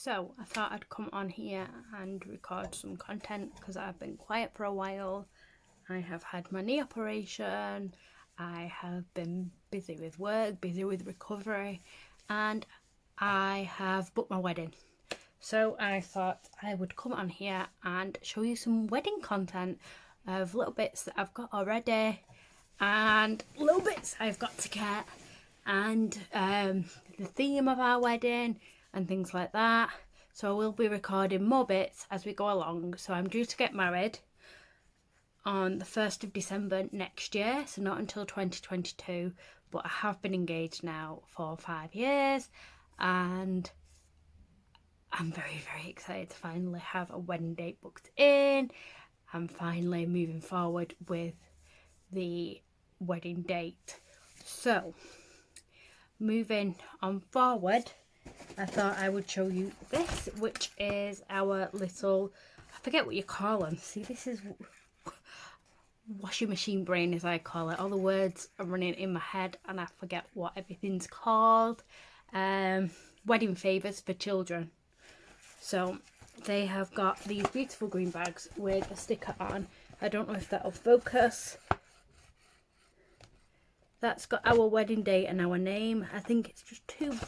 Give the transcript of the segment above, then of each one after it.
So I thought I'd come on here and record some content because I've been quiet for a while. I have had my knee operation, I have been busy with work, busy with recovery, and I have booked my wedding. So I thought I would come on here and show you some wedding content of little bits that I've got already and little bits I've got to get, and the theme of our wedding and things like that. So I will be recording more bits as we go along. So I'm due to get married on the 1st of December next year, so not until 2022, but I have been engaged now for 5 years, and I'm very, very excited to finally have a wedding date booked in. I'm finally moving forward with the wedding date. So moving on forward, I thought I would show you this, which is our little, I forget what you call them. See, this is washing machine brain, as I call it. All the words are running in my head and I forget what everything's called. Wedding favours for children. So they have got these beautiful green bags with a sticker on. I don't know if that'll focus. That's got our wedding date and our name. I think it's just too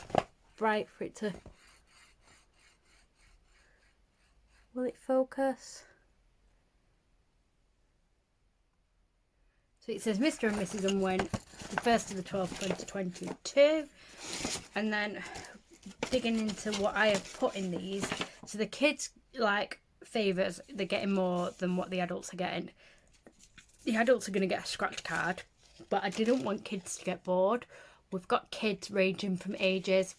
bright for it to... Will it focus? So it says Mr. and Mrs. Unwin, the 1st of the 12th, 2022. And then digging into what I have put in these. So the kids, like, favours, they're getting more than what the adults are getting. The adults are going to get a scratch card, but I didn't want kids to get bored. We've got kids ranging from ages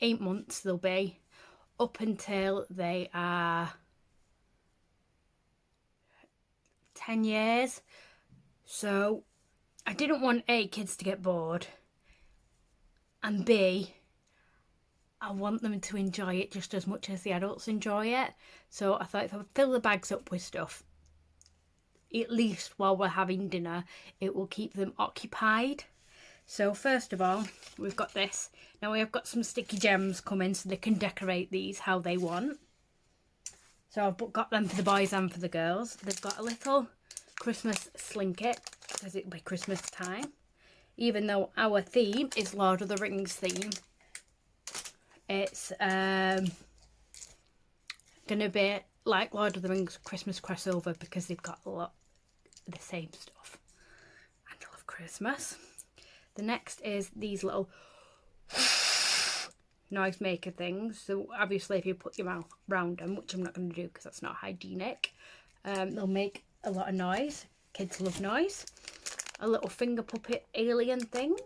8 months they'll be, up until they are 10 years. So I didn't want A, kids to get bored, and B, I want them to enjoy it just as much as the adults enjoy it. So I thought if I fill the bags up with stuff, at least while we're having dinner, it will keep them occupied. So first of all, we've got this. Now we have got some sticky gems coming so they can decorate these how they want. So I've got them for the boys and for the girls. They've got a little Christmas slinky because it'll be Christmas time. Even though our theme is Lord of the Rings theme, it's going to be like Lord of the Rings Christmas crossover because they've got a lot of the same stuff. And I love Christmas. The next is these little noise maker things. So obviously if you put your mouth around them, which I'm not going to do because that's not hygienic, they'll make a lot of noise. Kids love noise. A little finger puppet alien thing.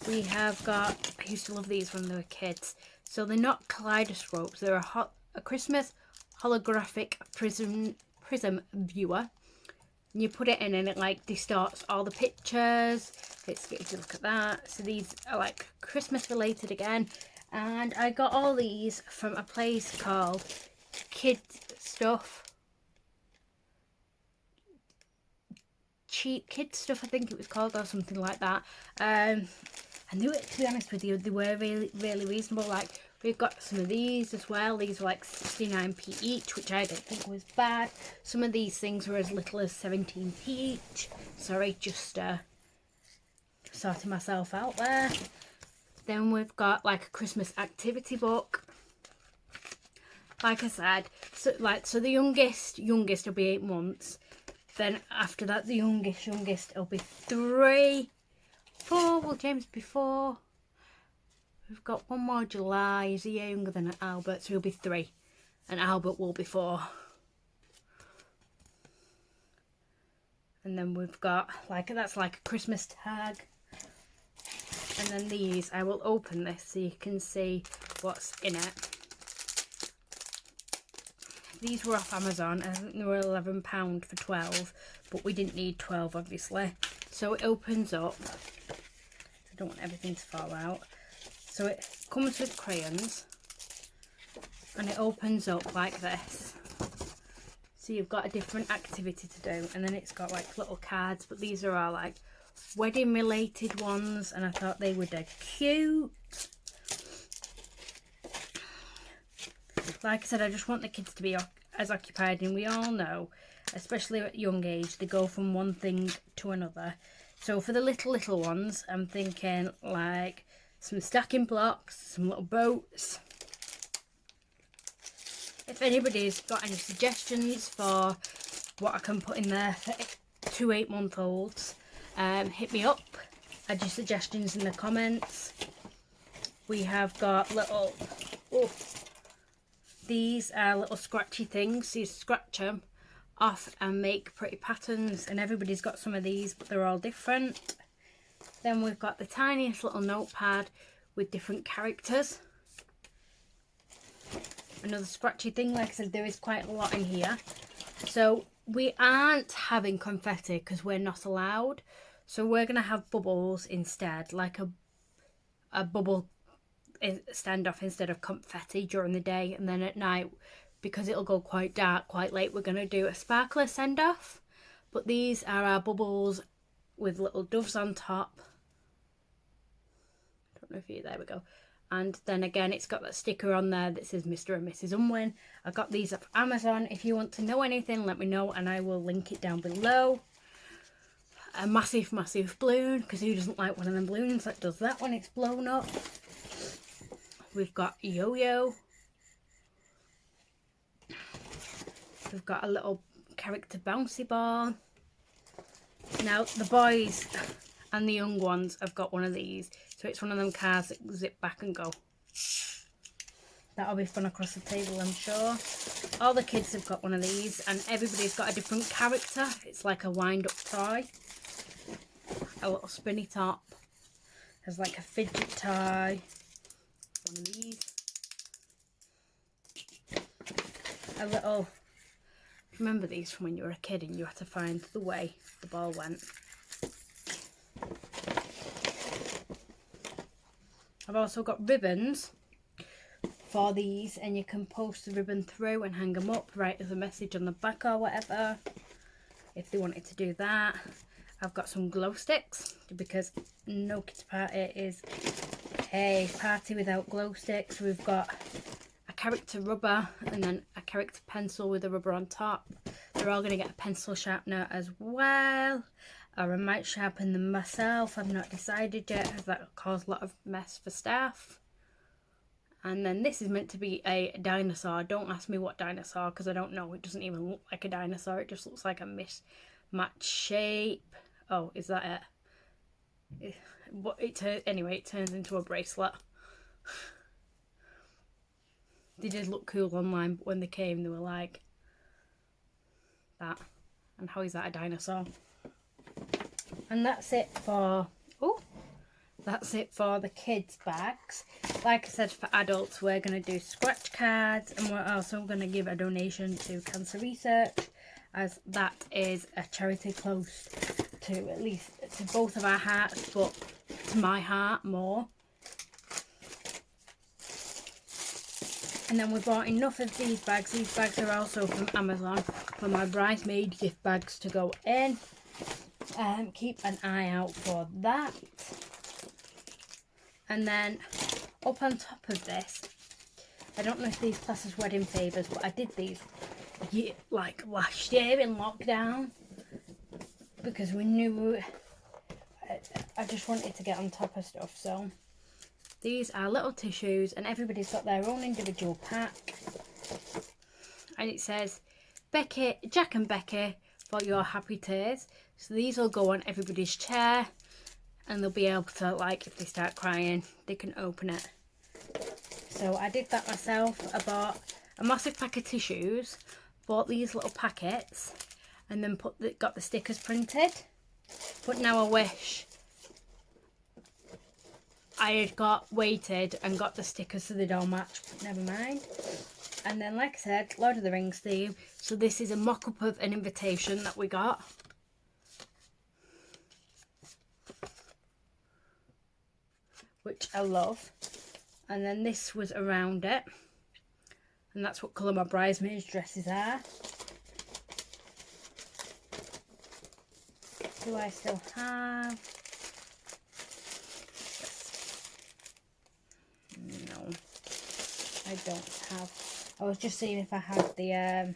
We have got, I used to love these when they were kids. So they're not kaleidoscopes, they're a Christmas holographic prism viewer. And you put it in and it like distorts all the pictures. If you look at that. So these are like Christmas related again. And I got all these from a place called Kids Stuff. Cheap Kids Stuff, I think it was called, or something like that. And they were, to be honest with you, they were really, really reasonable. Like, we've got some of these as well. These were like 69p each, which I don't think was bad. Some of these things were as little as 17p each. Sorry, just sorting myself out there. Then we've got like a Christmas activity book. Like I said, so the youngest will be 8 months. Then after that, the youngest will be 3. 4, will James be 4? We've got one more July. He's a year younger than Albert, so he'll be 3. And Albert will be 4. And then we've got, that's like a Christmas tag. And then these, I will open this so you can see what's in it. These were off Amazon. I think they were £11 for 12, but we didn't need 12, obviously. So it opens up. I don't want everything to fall out. So it comes with crayons, and it opens up like this. So you've got a different activity to do, and then it's got like little cards, but these are all like wedding related ones, and I thought they were dead cute. like I said, I just want the kids to be as occupied, and we all know, especially at a young age, they go from one thing to another. So for the little ones, I'm thinking like some stacking blocks, some little boats. If anybody's got any suggestions for what I can put in there for 2 8-month-olds, hit me up. Add your suggestions in the comments. We have got little, these are little scratchy things, so you scratch them off and make pretty patterns, and everybody's got some of these, but they're all different. Then we've got the tiniest little notepad with different characters. Another scratchy thing, like I said, there is quite a lot in here. So we aren't having confetti because we're not allowed, so we're going to have bubbles instead, like a bubble standoff instead of confetti during the day, and then at night, because it'll go quite dark quite late, we're going to do a sparkler send off. But these are our bubbles with little doves on top. I don't know if you, there we go. And then again, it's got that sticker on there that says Mr. and Mrs. Unwin. I got these off Amazon. If you want to know anything, let me know and I will link it down below. A massive balloon, because who doesn't like one of them balloons that does that when it's blown up? We've got yo-yo. We've got a little character bouncy ball. Now the boys and the young ones have got one of these, so it's one of them cars that zip back and go. That'll be fun across the table, I'm sure. All the kids have got one of these, and everybody's got a different character. It's like a wind-up toy. A little spinny top. There's like a fidget toy. One of these. A little... Remember these from when you were a kid and you had to find the way the ball went. I've also got ribbons for these, and you can post the ribbon through and hang them up, write as a message on the back or whatever, if they wanted to do that. I've got some glow sticks, because no kids party is a party without glow sticks. We've got a character rubber and then a character pencil with a rubber on top. They're all going to get a pencil sharpener as well, or I might sharpen them myself. I've not decided yet, as that will cause a lot of mess for staff. And then this is meant to be a dinosaur. Don't ask me what dinosaur, because I don't know. It doesn't even look like a dinosaur. It just looks like a mismatched shape. Oh, is that it? Anyway, it turns into a bracelet. They did look cool online, but when they came, they were like, that. And how is that a dinosaur? And that's it for... That's it for the kids' bags. Like I said, for adults, we're going to do scratch cards, and we're also going to give a donation to cancer research, as that is a charity close to, at least to both of our hearts, but to my heart more. And then we bought enough of these bags. These bags are also from Amazon for my bridesmaid gift bags to go in. Keep an eye out for that. And then up on top of this, I don't know if these class as wedding favours, but I did these like last year in lockdown, because we knew I just wanted to get on top of stuff. So these are little tissues, and everybody's got their own individual pack, and it says Jack and Becky for your happy tears. So these will go on everybody's chair, and they'll be able to, like, if they start crying, they can open it. So I did that myself. I bought a massive pack of tissues, bought these little packets, and then got the stickers printed. But now I wish I had waited and got the stickers so they'd all match, but never mind. And then, like I said, Lord of the Rings theme. So this is a mock-up of an invitation that we got. Which I love. And then this was around it. And that's what colour my bridesmaids dresses are. Do I still have? No, I don't have. I was just seeing if I had the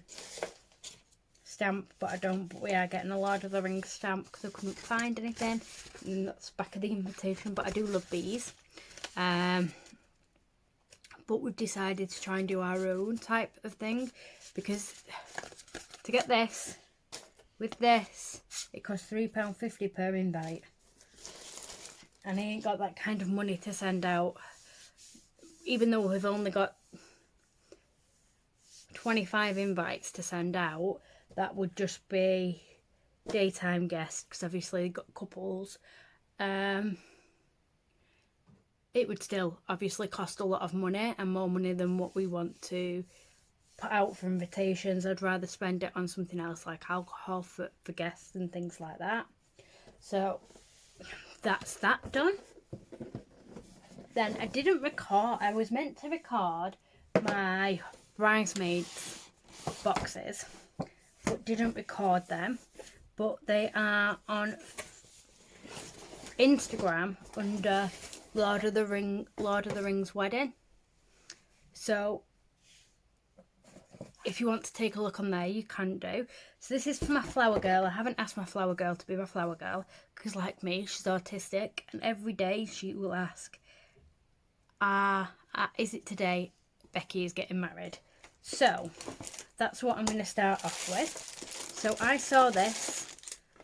stamp, but I don't. But we are getting a Lord of the Rings stamp because I couldn't find anything. And that's back of the invitation, but I do love these. But we've decided to try and do our own type of thing, because to get this, with this, it costs £3.50 per invite. And I ain't got that kind of money to send out. Even though we've only got 25 invites to send out, that would just be daytime guests, because obviously they've got couples. It would still obviously cost a lot of money, and more money than what we want to put out for invitations. I'd rather spend it on something else like alcohol for guests and things like that. So that's that done. Then I didn't record. I was meant to record my bridesmaids boxes, but didn't record them. But they are on Instagram under Lord of the Rings wedding. So if you want to take a look on there, you can do. So this is for my flower girl. I haven't asked my flower girl to be my flower girl, because like me, she's autistic, and every day she will ask, is it today Becky is getting married? So that's what I'm going to start off with. So I saw this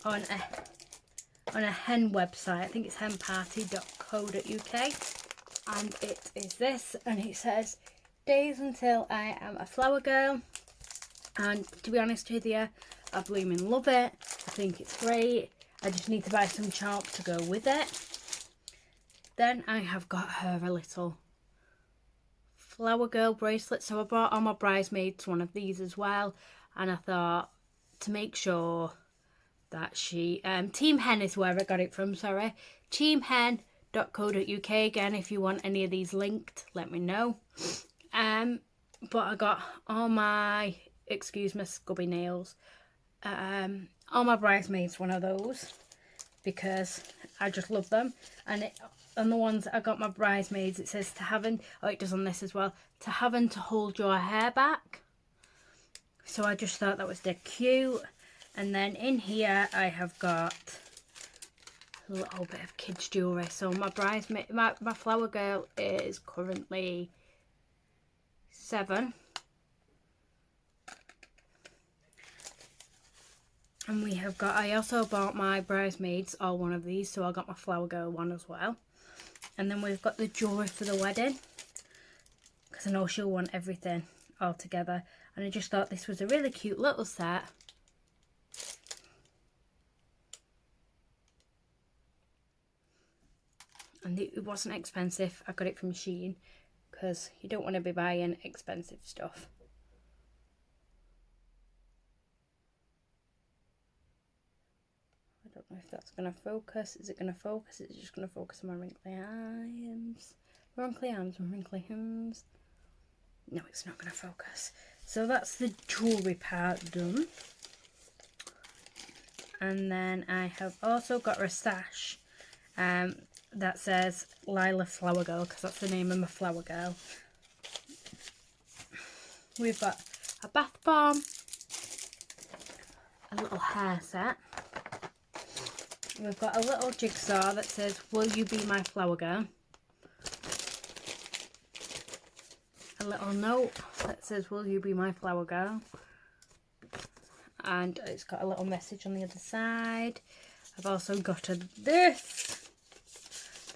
on a hen website. I think it's henparty.co.uk, and it is this, and it says days until I am a flower girl. And to be honest with you, I blooming love it. I think it's great. I just need to buy some chalk to go with it. Then I have got her a little flower girl bracelet. So I bought all my bridesmaids one of these as well, and I thought, to make sure that she Team Hen is where I got it from, sorry. teamhen.co.uk. Again, if you want any of these linked, let me know. But I got all my, excuse my scubby nails, all my bridesmaids one of those, because I just love them. And on the ones that I got my bridesmaids, it says to having, oh it does on this as well, to having to hold your hair back. So I just thought that was dead cute. And then in here I have got a little bit of kids jewellery. So my bridesmaid, my flower girl is currently 7. And we have got, I also bought my bridesmaids all one of these, so I got my flower girl one as well. And then we've got the jewellery for the wedding, because I know she'll want everything all together. And I just thought this was a really cute little set. And it wasn't expensive. I got it from Shein, because you don't want to be buying expensive stuff. I don't know if that's going to focus. Is it going to focus? Is it just going to focus on my wrinkly arms? My wrinkly arms, my wrinkly hands. No, it's not going to focus. So that's the jewellery part done. And then I have also got a sash that says Lila Flower Girl, because that's the name of my flower girl. We've got a bath bomb, a little hair set. We've got a little jigsaw that says, will you be my flower girl? A little note that says, will you be my flower girl? And it's got a little message on the other side. I've also got this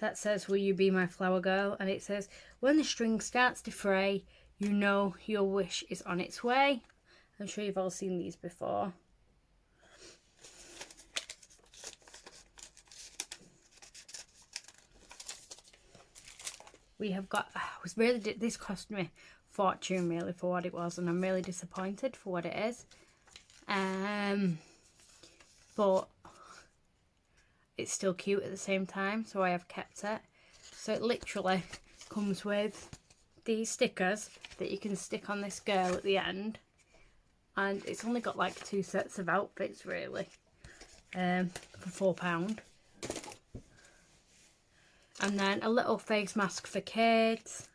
that says, will you be my flower girl? And it says, when the string starts to fray, you know your wish is on its way. I'm sure you've all seen these before. We have got, this cost me a fortune really for what it was, and I'm really disappointed for what it is. But it's still cute at the same time, so I have kept it. So it literally comes with these stickers that you can stick on this girl at the end, and it's only got like 2 sets of outfits really, for £4. And then a little face mask for kids,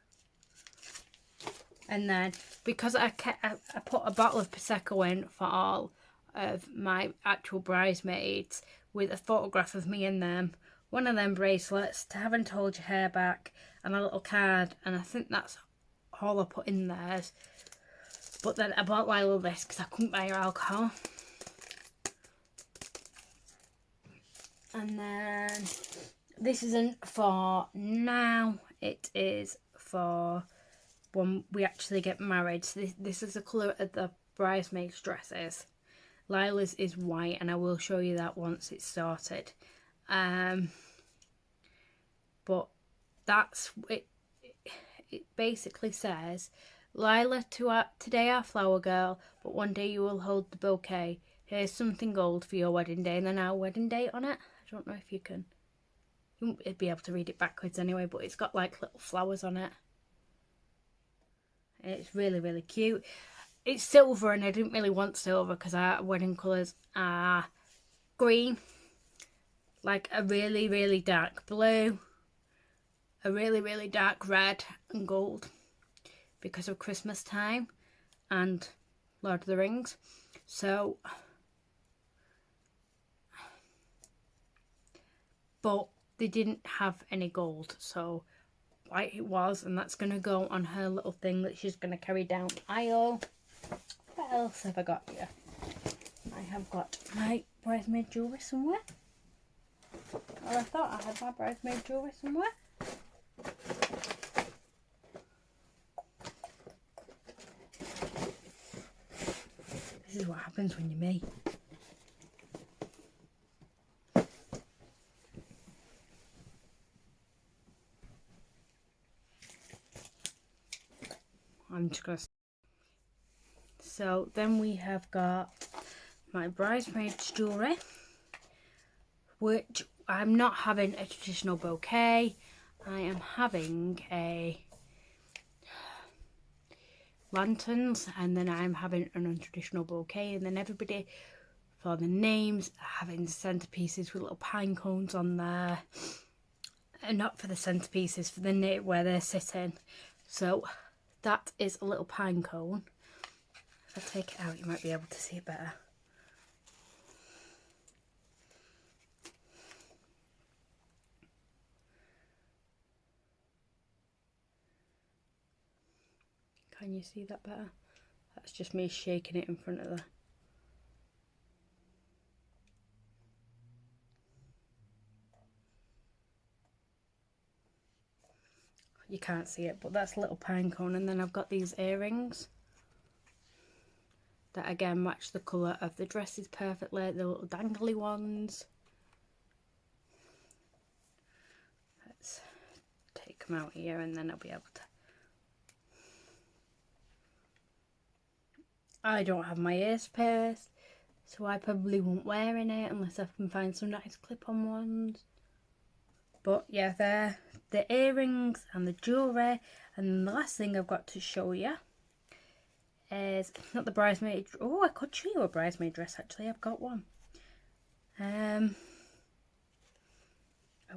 And then because I put a bottle of Prosecco in for all of my actual bridesmaids with a photograph of me in them, one of them bracelets to Haven't Told Your Hair Back, and a little card, and I think that's all I put in theirs. But then I bought Lila this because I couldn't buy her alcohol. And then this isn't for now, it is for when we actually get married. So this is the colour of the Bridesmaid Dresses. Lila's is white, and I will show you that once it's sorted. But that's it. It basically says, Lila, today our flower girl, but one day you will hold the bouquet. Here's something gold for your wedding day, and then our wedding date on it. I don't know if you won't be able to read it backwards anyway, but it's got like little flowers on it. And it's really, really cute. It's silver, and I didn't really want silver because our wedding colours are green, like a really, really dark blue, a really, really dark red, and gold because of Christmas time and Lord of the Rings. So, but they didn't have any gold, so white it was, and that's going to go on her little thing that she's going to carry down the aisle. What else have I got here? I have got my bridesmaid jewellery somewhere. Or I thought I had my bridesmaid jewellery somewhere. This is what happens when you're me. I'm just going to... So then we have got my bridesmaid's jewellery, which I'm not having a traditional bouquet. I am having a lanterns, and then I'm having an untraditional bouquet, and then everybody for the names are having centerpieces with little pine cones on there. And not for the centerpieces, for the where they're sitting. So that is a little pine cone. If I take it out, you might be able to see it better. Can you see that better? That's just me shaking it in front of the... You can't see it, but that's a little pine cone. And then I've got these earrings that again match the colour of the dresses perfectly, the little dangly ones. Let's take them out here, and then I'll be able to... I don't have my ears pierced, so I probably won't wear in it unless I can find some nice clip-on ones. But yeah, they're the earrings and the jewellery. And then the last thing I've got to show you is not the bridesmaid... Oh, I could show you a bridesmaid dress actually. I've got one. I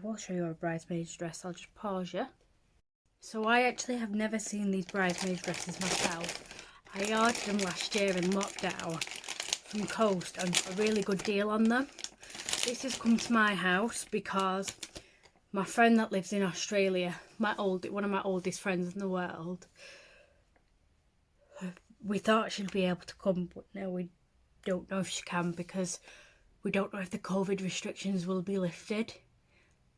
will show you a bridesmaid dress. I'll just pause you. So I actually have never seen these bridesmaid dresses myself. I ordered them last year in lockdown from Coast and got a really good deal on them. This has come to my house because my friend that lives in Australia, one of my oldest friends in the world, we thought she'd be able to come, but now we don't know if she can because we don't know if the COVID restrictions will be lifted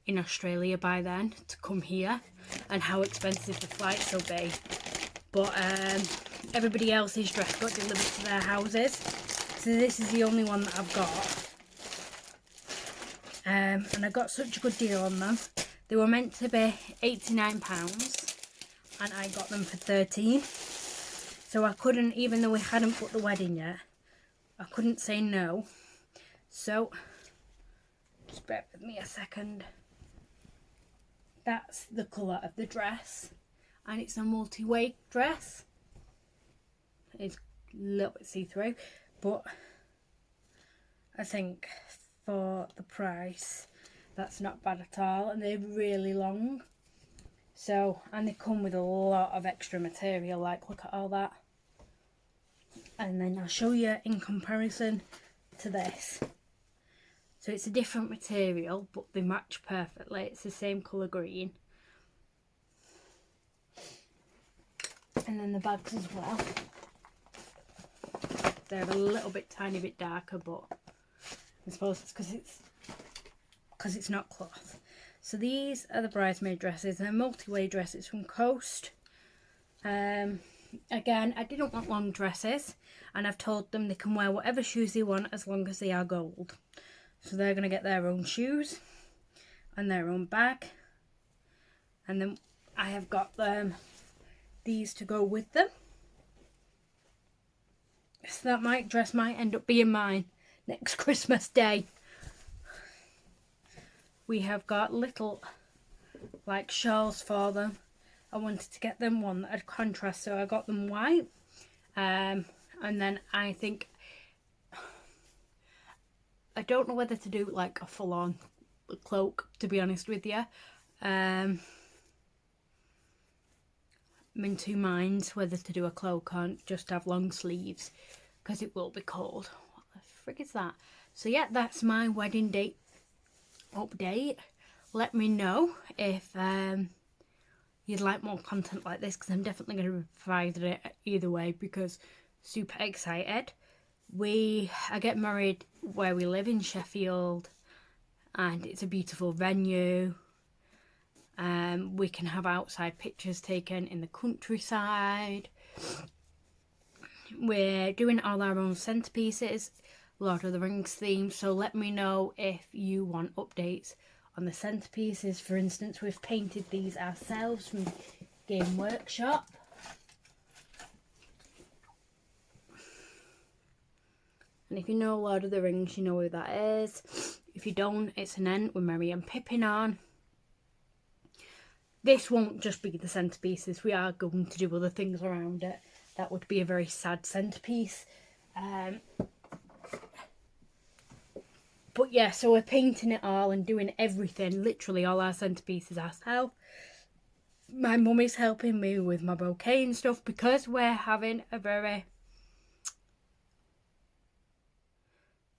in Australia by then to come here, and how expensive the flights will be. But everybody else's dress got delivered to their houses, so this is the only one that I've got. And I got such a good deal on them. They were meant to be £89 and I got them for £13. So I couldn't, even though we hadn't put the wedding yet, I couldn't say no. So, just bear with me a second. That's the colour of the dress. And it's a multi-weight dress. It's a little bit see-through, but I think for the price, that's not bad at all. And they're really long. So, and they come with a lot of extra material, like look at all that. And then I'll show you in comparison to this. So it's a different material, but they match perfectly. It's the same colour green. And then the bags as well. They're a little bit, tiny bit darker, but I suppose it's because it's not cloth. So these are the bridesmaid dresses. They're multi-way dresses from Coast. Again, I didn't want long dresses, and I've told them they can wear whatever shoes they want as long as they are gold. So they're going to get their own shoes and their own bag. And then I have got them these to go with them. So that dress might end up being mine next Christmas Day. We have got little like shawls for them. I wanted to get them one that had contrast, so I got them white. And then I think, I don't know whether to do like a full-on cloak, to be honest with you. I'm in two minds whether to do a cloak or just have long sleeves, because it will be cold. What the frick is that? So yeah, that's my wedding date update. Let me know if you'd like more content like this, because I'm definitely going to provide it either way, because super excited. I get married where we live in Sheffield, and it's a beautiful venue. We can have outside pictures taken in the countryside. We're doing all our own centerpieces, Lord of the Rings theme, so let me know if you want updates on the centerpieces. For instance, we've painted these ourselves from Game Workshop. And if you know Lord of the Rings, you know who that is. If you don't, it's an Ent with Merry and Pippin on. This won't just be the centerpieces. We are going to do other things around it. That would be a very sad centerpiece. But yeah, so we're painting it all and doing everything, literally all our centerpieces ourselves. My mum is helping me with my bouquet and stuff, because we're having a very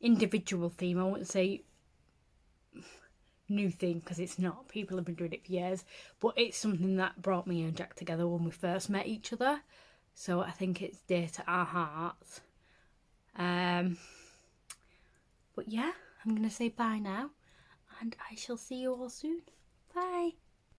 individual theme. I won't say new theme, because it's not. People have been doing it for years, but it's something that brought me and Jack together when we first met each other. So I think it's dear to our hearts. But yeah, I'm going to say bye now, and I shall see you all soon. Bye.